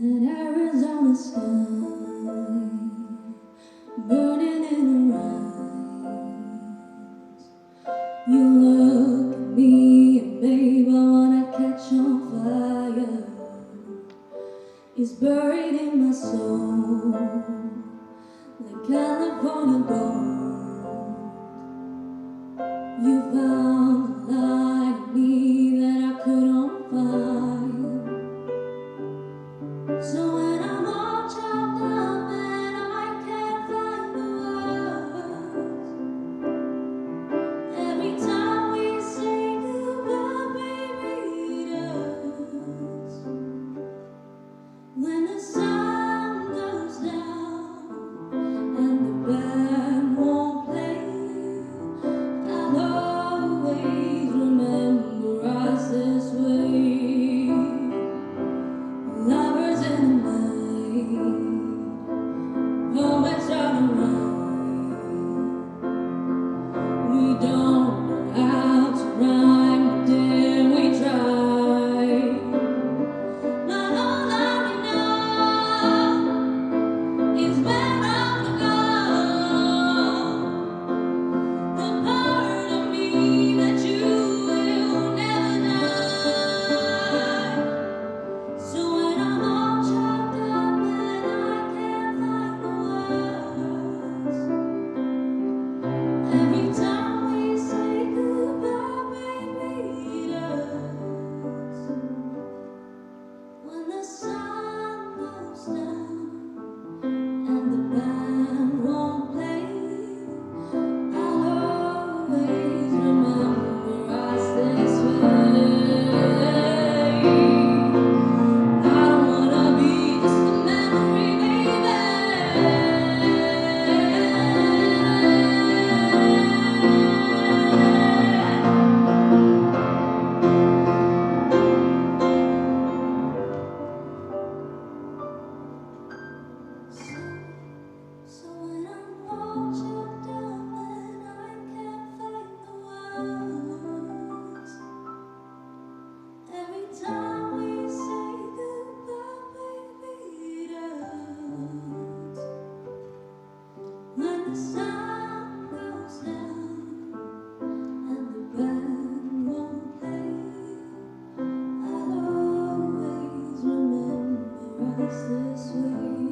That Arizona sky, burning in her eyes. You look at me and babe, I wanna catch on fire. It's buried in my soul, like California gold. You found the light in me that I couldn't find. So when I'm all chopped up and I can't find the words, every time we say goodbye, baby, it hurts. When the sun goes down and the band won't play, I'll always remember us this way. Lovers in the night, moments running around. We don't know how to rhyme, but then we try. Not all that we know is where I'm gone. The part of me that you will never know. So when I'm all chopped up and I can't find the words, every time we say goodbye, baby, it hurts. When the sun goes down and the band won't play, I'll always remember us this way. I don't wanna be just a memory, baby. So when I'm all chopped up and I can't find the words, every time we say goodbye, baby, it hurts. When the sun goes down and the band won't play, I'll always remember us this way.